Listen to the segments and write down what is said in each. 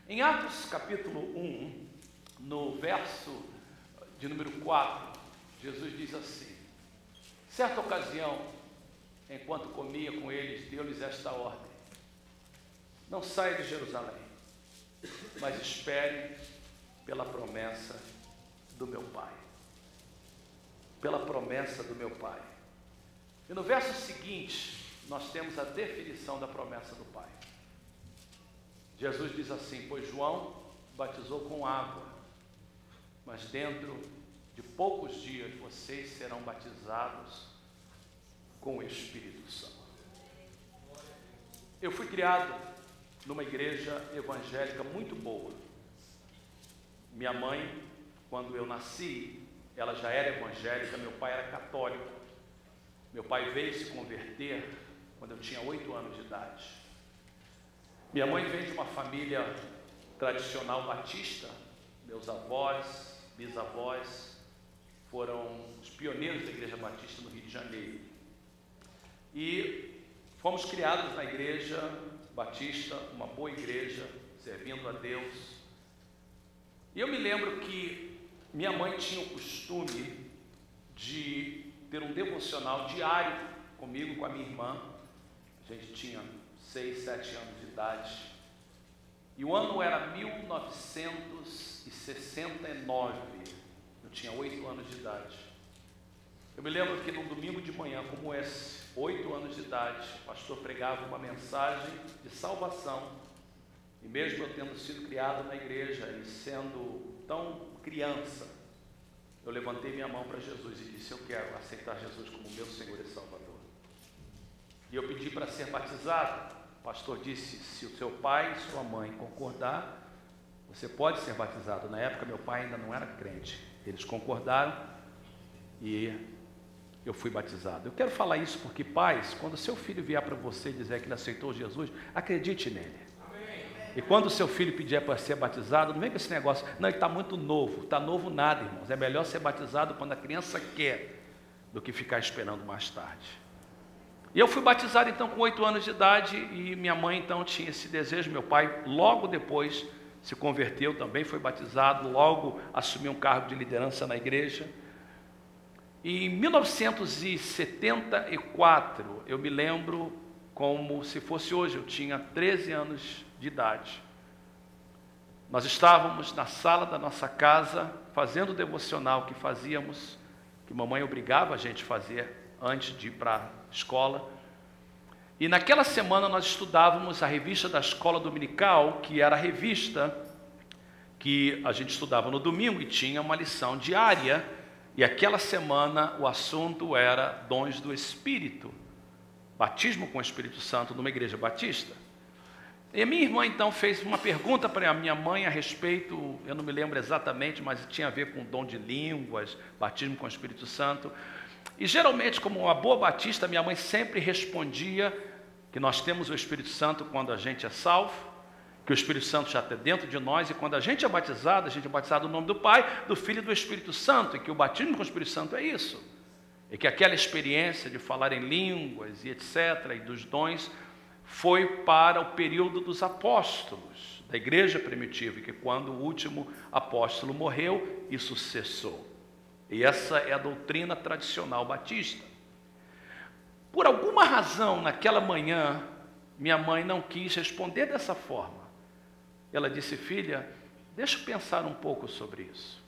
Em Atos capítulo 1, no verso de número 4, Jesus diz assim: certa ocasião, enquanto comia com eles, deu-lhes esta ordem: não saia de Jerusalém, mas espere pela promessa do meu Pai. Pela promessa do meu Pai. E no verso seguinte, nós temos a definição da promessa do Pai. Jesus diz assim: pois João batizou com água, mas dentro de poucos dias vocês serão batizados com o Espírito Santo. Eu fui criado numa igreja evangélica muito boa. Minha mãe, quando eu nasci, ela já era evangélica, meu pai era católico. Meu pai veio se converter quando eu tinha 8 anos de idade. Minha mãe vem de uma família tradicional batista. Meus avós, bisavós foram os pioneiros da igreja batista no Rio de Janeiro. E fomos criados na igreja batista, uma boa igreja, servindo a Deus. E eu me lembro que minha mãe tinha o costume de ter um devocional diário comigo, com a minha irmã. A gente tinha 6, 7 anos de idade. E o ano era 1969. Eu tinha 8 anos de idade. Eu me lembro que num domingo de manhã como esse, 8 anos de idade, o pastor pregava uma mensagem de salvação. E mesmo eu tendo sido criado na igreja e sendo tão criança, eu levantei minha mão para Jesus e disse: eu quero aceitar Jesus como meu Senhor e Salvador. E eu pedi para ser batizado. O pastor disse: se o seu pai e sua mãe concordar, você pode ser batizado. Na época meu pai ainda não era crente. Eles concordaram e eu fui batizado. Eu quero falar isso porque, pais, quando seu filho vier para você dizer que ele aceitou Jesus, acredite nele. E quando o seu filho pedir para ser batizado, não vem com esse negócio: não, ele está muito novo. Está novo nada, irmãos. É melhor ser batizado quando a criança quer do que ficar esperando mais tarde. E eu fui batizado então com 8 anos de idade, e minha mãe então tinha esse desejo. Meu pai logo depois se converteu, também foi batizado, logo assumiu um cargo de liderança na igreja. E em 1974, eu me lembro como se fosse hoje, eu tinha 13 anos de idade. Nós estávamos na sala da nossa casa, fazendo o devocional que fazíamos, que mamãe obrigava a gente a fazer antes de ir para a escola. E naquela semana nós estudávamos a revista da escola dominical, que era a revista que a gente estudava no domingo e tinha uma lição diária. E aquela semana o assunto era dons do Espírito, batismo com o Espírito Santo numa igreja batista. E a minha irmã então fez uma pergunta para a minha mãe a respeito, eu não me lembro exatamente, mas tinha a ver com dom de línguas, batismo com o Espírito Santo. E geralmente, como uma boa batista, minha mãe sempre respondia que nós temos o Espírito Santo quando a gente é salvo, que o Espírito Santo já está dentro de nós, e quando a gente é batizado no nome do Pai, do Filho e do Espírito Santo, e que o batismo com o Espírito Santo é isso. E que aquela experiência de falar em línguas e etc., e dos dons, foi para o período dos apóstolos, da igreja primitiva, e que quando o último apóstolo morreu, isso cessou. E essa é a doutrina tradicional batista. Por alguma razão, naquela manhã, minha mãe não quis responder dessa forma. Ela disse: filha, deixa eu pensar um pouco sobre isso.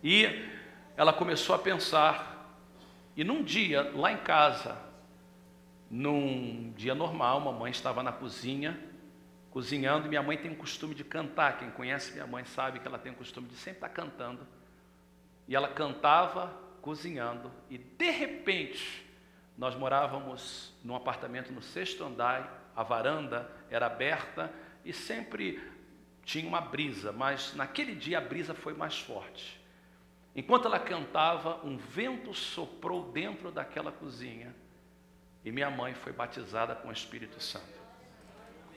E ela começou a pensar, e num dia, lá em casa, num dia normal, mamãe estava na cozinha, cozinhando, e minha mãe tem o costume de cantar. Quem conhece minha mãe sabe que ela tem o costume de sempre estar cantando. E ela cantava, cozinhando, e de repente, nós morávamos num apartamento no 6º andar, a varanda era aberta e sempre tinha uma brisa, mas naquele dia a brisa foi mais forte. Enquanto ela cantava, um vento soprou dentro daquela cozinha e minha mãe foi batizada com o Espírito Santo.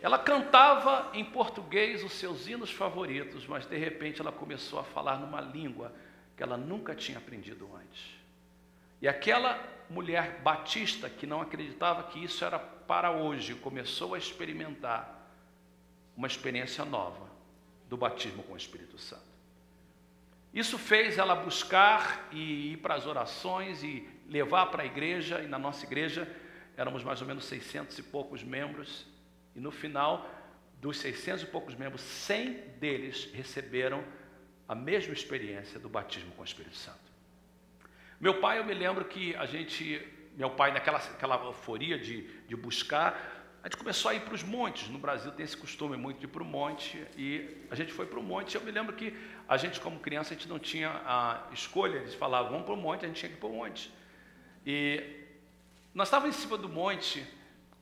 Ela cantava em português os seus hinos favoritos, mas de repente ela começou a falar numa língua que ela nunca tinha aprendido antes. E aquela mulher batista que não acreditava que isso era para hoje, começou a experimentar uma experiência nova. do batismo com o Espírito Santo. Isso fez ela buscar e ir para as orações e levar para a igreja, e na nossa igreja éramos mais ou menos 600 e poucos membros, e no final dos 600 e poucos membros, 100 deles receberam a mesma experiência do batismo com o Espírito Santo. Meu pai, eu me lembro que meu pai naquela euforia de buscar, a gente começou a ir para os montes. No Brasil tem esse costume muito de ir para o monte, e a gente foi para o monte. Eu me lembro que a gente, como criança, a gente não tinha a escolha. Eles falavam, vamos para o monte, a gente tinha que ir para o monte. E nós estávamos em cima do monte,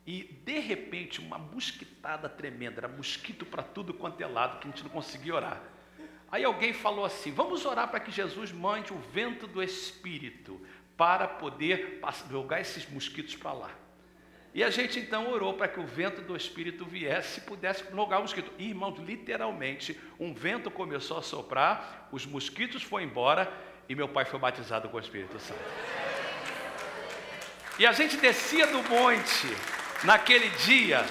e de repente uma mosquitada tremenda, era mosquito para tudo quanto é lado, que a gente não conseguia orar. Aí alguém falou assim, vamos orar para que Jesus mande o vento do Espírito, para poder jogar esses mosquitos para lá. E a gente então orou para que o vento do Espírito viesse e pudesse jogar o mosquito. E, irmãos, literalmente, um vento começou a soprar, os mosquitos foram embora e meu pai foi batizado com o Espírito Santo. E a gente descia do monte naquele dia,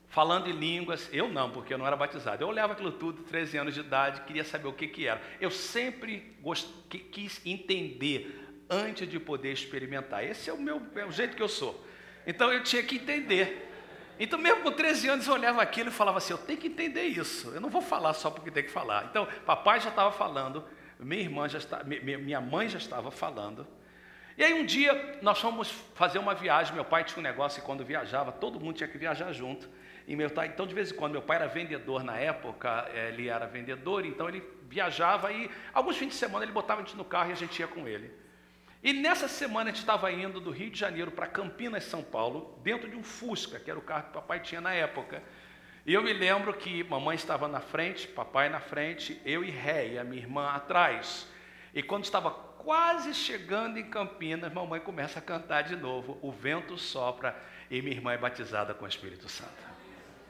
falando em línguas. Eu não, porque eu não era batizado. Eu olhava aquilo tudo, 13 anos de idade, queria saber o que era. Eu sempre quis entender antes de poder experimentar. Esse é o jeito que eu sou. Então eu tinha que entender. Então mesmo com 13 anos eu olhava aquilo e falava assim, eu tenho que entender isso, eu não vou falar só porque tem que falar. Então papai já estava falando, minha mãe já estava falando. E aí um dia nós fomos fazer uma viagem. Meu pai tinha um negócio que quando viajava, todo mundo tinha que viajar junto. E então de vez em quando, meu pai era vendedor na época, ele era vendedor, então ele viajava e alguns fins de semana ele botava a gente no carro e a gente ia com ele. E nessa semana a gente estava indo do Rio de Janeiro para Campinas, São Paulo, dentro de um Fusca, que era o carro que papai tinha na época. E eu me lembro que mamãe estava na frente, papai na frente, eu e Réia, minha irmã, atrás. E quando estava quase chegando em Campinas, mamãe começa a cantar de novo, o vento sopra e minha irmã é batizada com o Espírito Santo.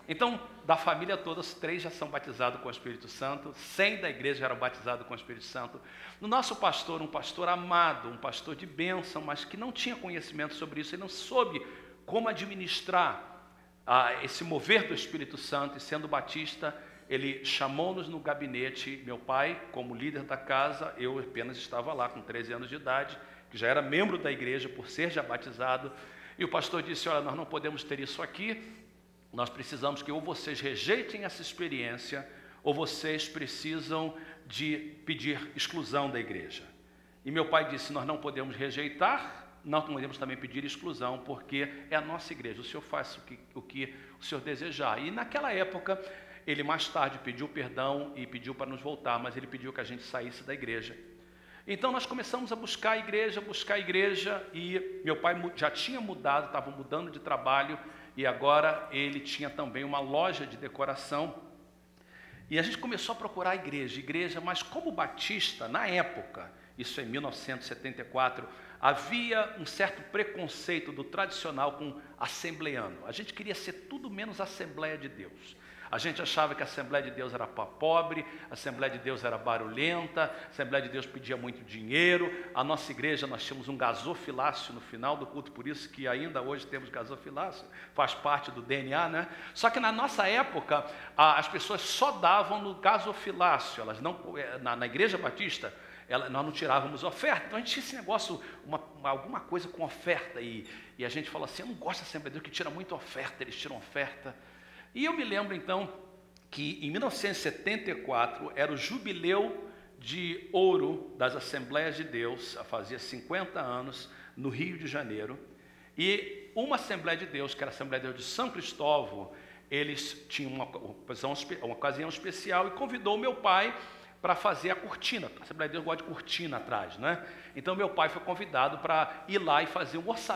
Então, da família toda, os 3 já são batizados com o Espírito Santo, 100 da igreja já eram batizados com o Espírito Santo. No nosso pastor, um pastor amado, um pastor de bênção, mas que não tinha conhecimento sobre isso, ele não soube como administrar esse mover do Espírito Santo, e sendo batista, ele chamou-nos no gabinete, meu pai, como líder da casa, eu apenas estava lá com 13 anos de idade, que já era membro da igreja por ser já batizado, e o pastor disse, olha, nós não podemos ter isso aqui, nós precisamos que ou vocês rejeitem essa experiência, ou vocês precisam de pedir exclusão da igreja. E meu pai disse, nós não podemos rejeitar, nós não podemos também pedir exclusão, porque é a nossa igreja, o senhor faz o que o senhor desejar. E naquela época, ele mais tarde pediu perdão e pediu para nos voltar, mas ele pediu que a gente saísse da igreja. Então nós começamos a buscar a igreja, e meu pai já tinha mudado, estava mudando de trabalho, e agora ele tinha também uma loja de decoração. E a gente começou a procurar a igreja, mas como batista, na época, isso em 1974, havia um certo preconceito do tradicional com assembleiano. A gente queria ser tudo menos Assembleia de Deus. A gente achava que a Assembleia de Deus era para pobre, a Assembleia de Deus era barulhenta, a Assembleia de Deus pedia muito dinheiro. A nossa igreja, nós tínhamos um gasofilácio no final do culto, por isso que ainda hoje temos gasofilácio, faz parte do DNA, né? Só que na nossa época, as pessoas só davam no gasofilácio, elas não, na igreja batista, nós não tirávamos oferta. Então a gente tinha esse negócio, alguma coisa com oferta, e a gente falou assim, eu não gosto da Assembleia de Deus que tira muita oferta, eles tiram oferta. E eu me lembro então que em 1974 era o jubileu de ouro das Assembleias de Deus, fazia 50 anos, no Rio de Janeiro, e uma Assembleia de Deus, que era a Assembleia de Deus de São Cristóvão, eles tinham uma ocasião especial e convidou meu pai para fazer a cortina. A Assembleia de Deus gosta de cortina atrás, né? Então meu pai foi convidado para ir lá e fazer um orçamento